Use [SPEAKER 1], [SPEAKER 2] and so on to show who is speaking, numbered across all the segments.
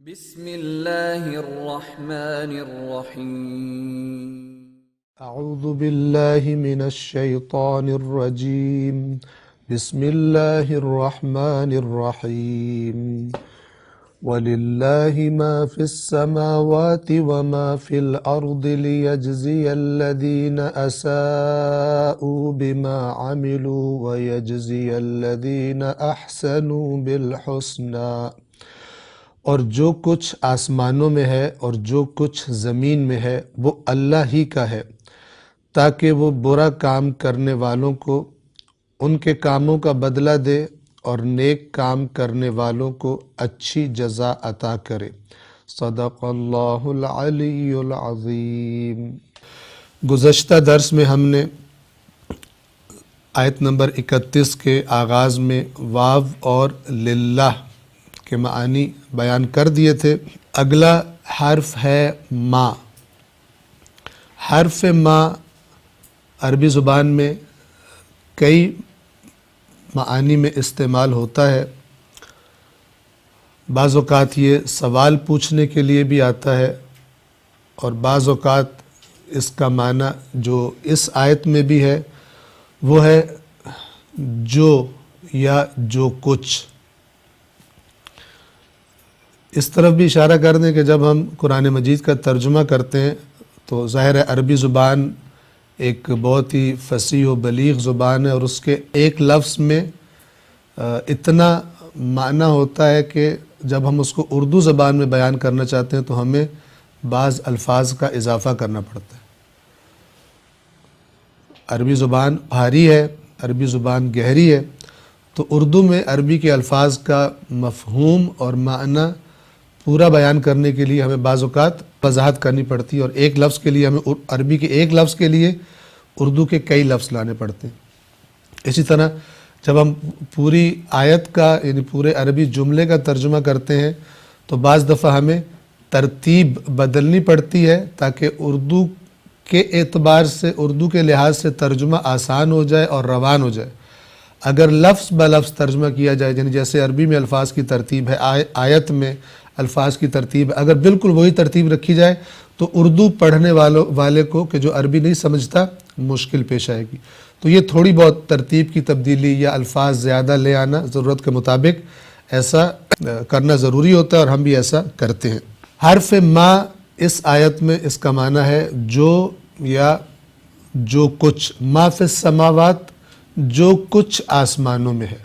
[SPEAKER 1] بسم اللہ الرحمن الرحیم
[SPEAKER 2] اعوذ باللہ من الشیطان الرجیم بسم اللہ الرحمن الرحیم وَلِلَّهِ مَا فِي السَّمَاوَاتِ وَمَا فِي الْأَرْضِ لِيَجْزِيَ الَّذِينَ أَسَاءُوا بِمَا عَمِلُوا وَيَجْزِيَ الَّذِينَ أَحْسَنُوا بِالْحُسْنَى۔ اور جو کچھ آسمانوں میں ہے اور جو کچھ زمین میں ہے وہ اللہ ہی کا ہے، تاکہ وہ برا کام کرنے والوں کو ان کے کاموں کا بدلہ دے اور نیک کام کرنے والوں کو اچھی جزا عطا کرے۔ صدق اللہ العلی العظیم۔ گزشتہ درس میں ہم نے آیت نمبر 31 کے آغاز میں واو اور للہ کے معنی بیان کر دیے تھے۔ اگلا حرف ہے ما۔ حرف ما عربی زبان میں کئی معانی میں استعمال ہوتا ہے۔ بعض اوقات یہ سوال پوچھنے کے لیے بھی آتا ہے، اور بعض اوقات اس کا معنی جو اس آیت میں بھی ہے وہ ہے جو یا جو کچھ۔ اس طرف بھی اشارہ کر دیں کہ جب ہم قرآن مجید کا ترجمہ کرتے ہیں تو ظاہر ہے عربی زبان ایک بہت ہی فصیح و بلیغ زبان ہے، اور اس کے ایک لفظ میں اتنا معنی ہوتا ہے کہ جب ہم اس کو اردو زبان میں بیان کرنا چاہتے ہیں تو ہمیں بعض الفاظ کا اضافہ کرنا پڑتا ہے۔ عربی زبان بھاری ہے، عربی زبان گہری ہے، تو اردو میں عربی کے الفاظ کا مفہوم اور معنی پورا بیان کرنے کے لیے ہمیں بعض اوقات وضاحت کرنی پڑتی ہے، اور ایک لفظ کے لیے ہمیں عربی کے ایک لفظ کے لیے اردو کے کئی لفظ لانے پڑتے ہیں۔ اسی طرح جب ہم پوری آیت کا یعنی پورے عربی جملے کا ترجمہ کرتے ہیں تو بعض دفعہ ہمیں ترتیب بدلنی پڑتی ہے تاکہ اردو کے اعتبار سے، اردو کے لحاظ سے ترجمہ آسان ہو جائے اور روان ہو جائے۔ اگر لفظ بلفظ ترجمہ کیا جائے، یعنی جیسے عربی میں الفاظ کی ترتیب ہے، آیت میں الفاظ کی ترتیب ہے، اگر بالکل وہی ترتیب رکھی جائے تو اردو پڑھنے والے کو کہ جو عربی نہیں سمجھتا مشکل پیش آئے گی۔ تو یہ تھوڑی بہت ترتیب کی تبدیلی یا الفاظ زیادہ لے آنا ضرورت کے مطابق ایسا کرنا ضروری ہوتا ہے، اور ہم بھی ایسا کرتے ہیں۔ حرف ما اس آیت میں اس کا معنی ہے جو یا جو کچھ، ما فی السماوات جو کچھ آسمانوں میں ہے،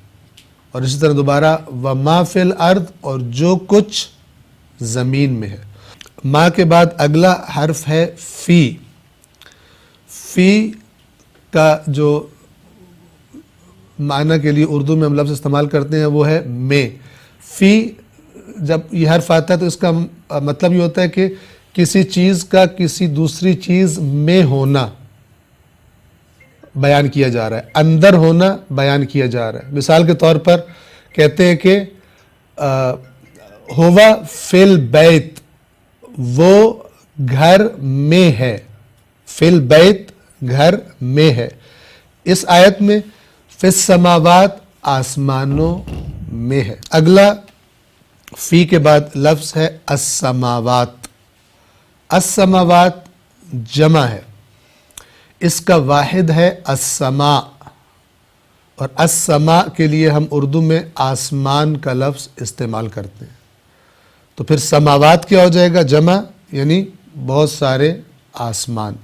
[SPEAKER 2] اور اسی طرح دوبارہ وما فی الارض اور جو کچھ زمین میں ہے۔ ما کے بعد اگلا حرف ہے فی۔ فی کا جو معنی کے لیے اردو میں ہم لفظ استعمال کرتے ہیں وہ ہے میں۔ فی جب یہ حرف آتا ہے تو اس کا مطلب یہ ہوتا ہے کہ کسی چیز کا کسی دوسری چیز میں ہونا بیان کیا جا رہا ہے، اندر ہونا بیان کیا جا رہا ہے۔ مثال کے طور پر کہتے ہیں کہ ہوا فی البیت، وہ گھر میں ہے۔ فی البیت گھر میں ہے۔ اس آیت میں فی السماوات آسمانوں میں ہے۔ اگلا فی کے بعد لفظ ہے السماوات۔ السماوات جمع ہے، اس کا واحد ہے السماء، اور السماء کے لیے ہم اردو میں آسمان کا لفظ استعمال کرتے ہیں۔ تو پھر سماوات کیا ہو جائے گا؟ جمع، یعنی بہت سارے آسمان۔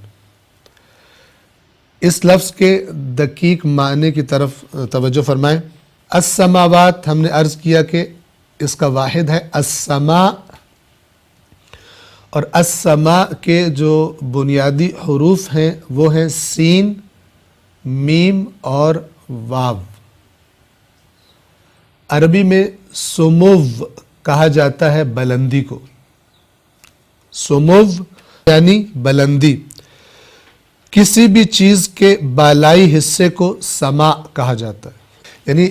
[SPEAKER 2] اس لفظ کے دقیق معنی کی طرف توجہ فرمائیں۔ السماوات ہم نے عرض کیا کہ اس کا واحد ہے السماء، اور السماء کے جو بنیادی حروف ہیں وہ ہیں سین، میم اور واو۔ عربی میں سمو کہا جاتا ہے بلندی کو۔ سمو یعنی بلندی۔ کسی بھی چیز کے بالائی حصے کو سما کہا جاتا ہے۔ یعنی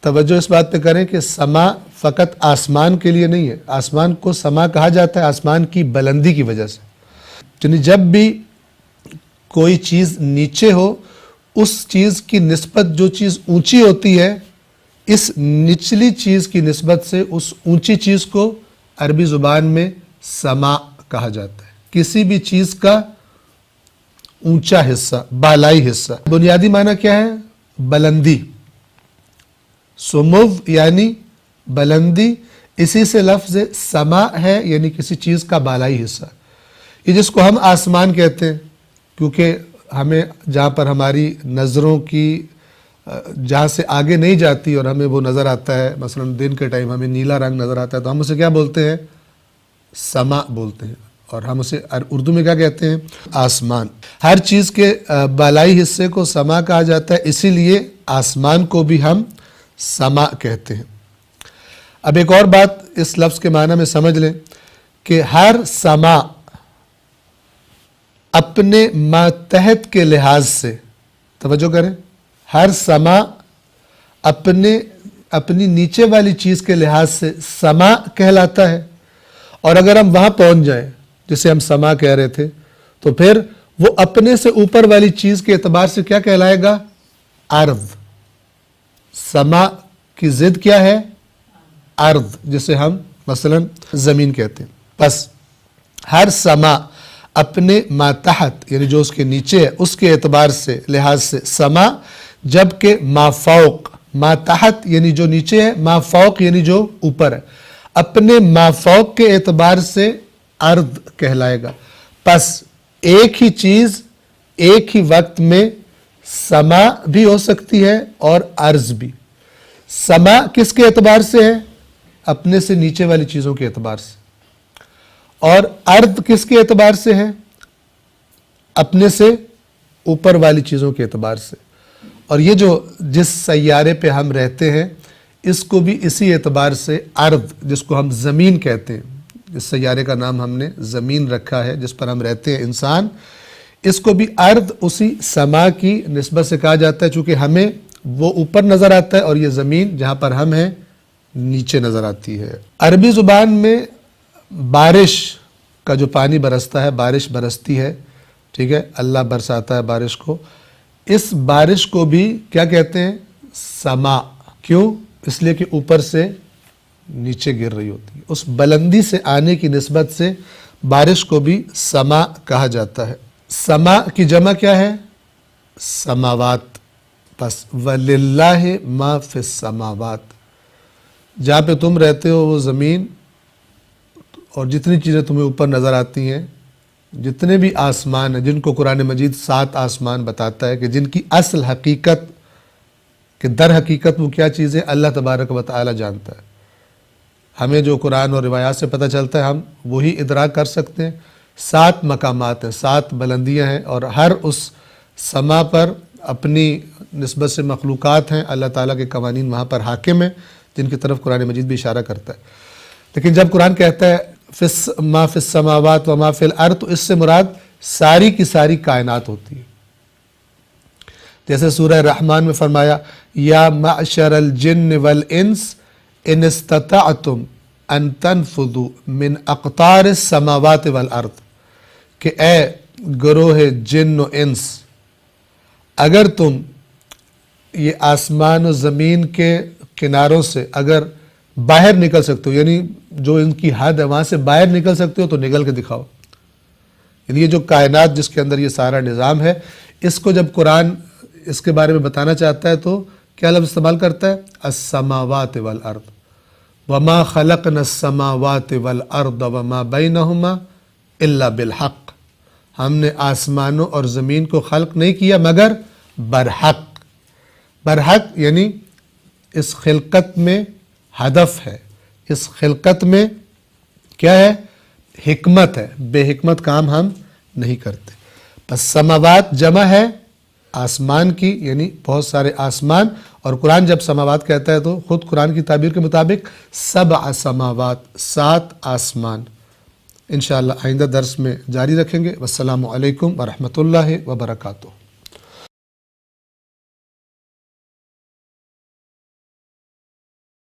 [SPEAKER 2] توجہ اس بات پہ کریں کہ سما فقط آسمان کے لیے نہیں ہے، آسمان کو سما کہا جاتا ہے آسمان کی بلندی کی وجہ سے۔ یعنی جب بھی کوئی چیز نیچے ہو، اس چیز کی نسبت جو چیز اونچی ہوتی ہے، اس نچلی چیز کی نسبت سے اس اونچی چیز کو عربی زبان میں سما کہا جاتا ہے، کسی بھی چیز کا اونچا حصہ، بالائی حصہ۔ بنیادی معنی کیا ہے؟ بلندی، سمو یعنی بلندی، اسی سے لفظ سما ہے یعنی کسی چیز کا بالائی حصہ، یہ جس کو ہم آسمان کہتے ہیں، کیونکہ ہمیں جہاں پر ہماری نظروں کی جہاں سے آگے نہیں جاتی اور ہمیں وہ نظر آتا ہے، مثلا دن کے ٹائم ہمیں نیلا رنگ نظر آتا ہے تو ہم اسے کیا بولتے ہیں؟ سما بولتے ہیں، اور ہم اسے اردو میں کیا کہتے ہیں؟ آسمان۔ ہر چیز کے بالائی حصے کو سما کہا جاتا ہے، اسی لیے آسمان کو بھی ہم سما کہتے ہیں۔ اب ایک اور بات اس لفظ کے معنی میں سمجھ لیں کہ ہر سما اپنے ماتحت کے لحاظ سے، توجہ کریں، ہر سما اپنی نیچے والی چیز کے لحاظ سے سما کہلاتا ہے، اور اگر ہم وہاں پہنچ جائیں جسے ہم سما کہہ رہے تھے تو پھر وہ اپنے سے اوپر والی چیز کے اعتبار سے کیا کہلائے گا؟ ارض۔ سما کی ضد کیا ہے؟ ارض، جسے ہم مثلا زمین کہتے ہیں۔ پس ہر سما اپنے ماتحت یعنی جو اس کے نیچے ہے اس کے اعتبار سے لحاظ سے سما، جبکہ مافوق، ماتحت یعنی جو نیچے ہے، مافوق یعنی جو اوپر ہے، اپنے مافوق کے اعتبار سے ارض کہلائے گا۔ پس ایک ہی چیز ایک ہی وقت میں سما بھی ہو سکتی ہے اور ارض بھی۔ سما کس کے اعتبار سے ہے؟ اپنے سے نیچے والی چیزوں کے اعتبار سے، اور ارض کس کے اعتبار سے ہے؟ اپنے سے اوپر والی چیزوں کے اعتبار سے۔ اور یہ جو جس سیارے پہ ہم رہتے ہیں اس کو بھی اسی اعتبار سے ارض، جس کو ہم زمین کہتے ہیں، اس سیارے کا نام ہم نے زمین رکھا ہے جس پر ہم رہتے ہیں انسان، اس کو بھی ارض اسی سما کی نسبت سے کہا جاتا ہے، چونکہ ہمیں وہ اوپر نظر آتا ہے اور یہ زمین جہاں پر ہم ہیں نیچے نظر آتی ہے۔ عربی زبان میں بارش کا جو پانی برستا ہے، بارش برستی ہے، ٹھیک ہے، اللہ برساتا ہے بارش کو، اس بارش کو بھی کیا کہتے ہیں؟ سما۔ کیوں؟ اس لیے کہ اوپر سے نیچے گر رہی ہوتی ہے، اس بلندی سے آنے کی نسبت سے بارش کو بھی سما کہا جاتا ہے۔ سما کی جمع کیا ہے؟ سماوات۔ پس وَلِلَّهِ مَا فِي السَّمَاوَاتِ، جہاں پہ تم رہتے ہو وہ زمین اور جتنی چیزیں تمہیں اوپر نظر آتی ہیں، جتنے بھی آسمان ہیں جن کو قرآن مجید 7 آسمان بتاتا ہے کہ جن کی اصل حقیقت کہ در حقیقت وہ کیا چیز ہے اللہ تبارک و تعالی جانتا ہے۔ ہمیں جو قرآن اور روایات سے پتہ چلتا ہے ہم وہی ادراک کر سکتے ہیں۔ 7 مقامات ہیں، 7 بلندیاں ہیں، اور ہر اس سما پر اپنی نسبت سے مخلوقات ہیں، اللہ تعالیٰ کے قوانین وہاں پر حاکم ہیں جن کی طرف قرآن مجید بھی اشارہ کرتا ہے۔ لیکن جب قرآن کہتا ہے ما فی السماوات و ما فی الارض، تو اس سے مراد ساری کی ساری کائنات ہوتی ہے۔ جیسے سورہ رحمان میں فرمایا یا معشر الجن والانس ان استطعتم ان تنفذوا من اقطار السماوات والارض، کہ اے گروہ جن و انس، اگر تم یہ آسمان و زمین کے کناروں سے اگر باہر نکل سکتے ہو، یعنی جو ان کی حد ہے وہاں سے باہر نکل سکتے ہو تو نکل کے دکھاؤ۔ یعنی یہ جو کائنات جس کے اندر یہ سارا نظام ہے، اس کو جب قرآن اس کے بارے میں بتانا چاہتا ہے تو کیا لفظ استعمال کرتا ہے؟ السماوات والارض وما خلقنا السماوات والارض وما بینہما الا بالحق، ہم نے آسمانوں اور زمین کو خلق نہیں کیا مگر برحق۔ برحق یعنی اس خلقت میں ہدف ہے، اس خلقت میں کیا ہے؟ حکمت ہے، بے حکمت کام ہم نہیں کرتے۔ پس سماوات جمع ہے آسمان کی، یعنی بہت سارے آسمان، اور قرآن جب سماوات کہتا ہے تو خود قرآن کی تعبیر کے مطابق 7 سماوات، 7 آسمان۔ انشاءاللہ آئندہ درس میں جاری رکھیں گے۔ والسلام علیکم ورحمۃ اللہ وبرکاتہ۔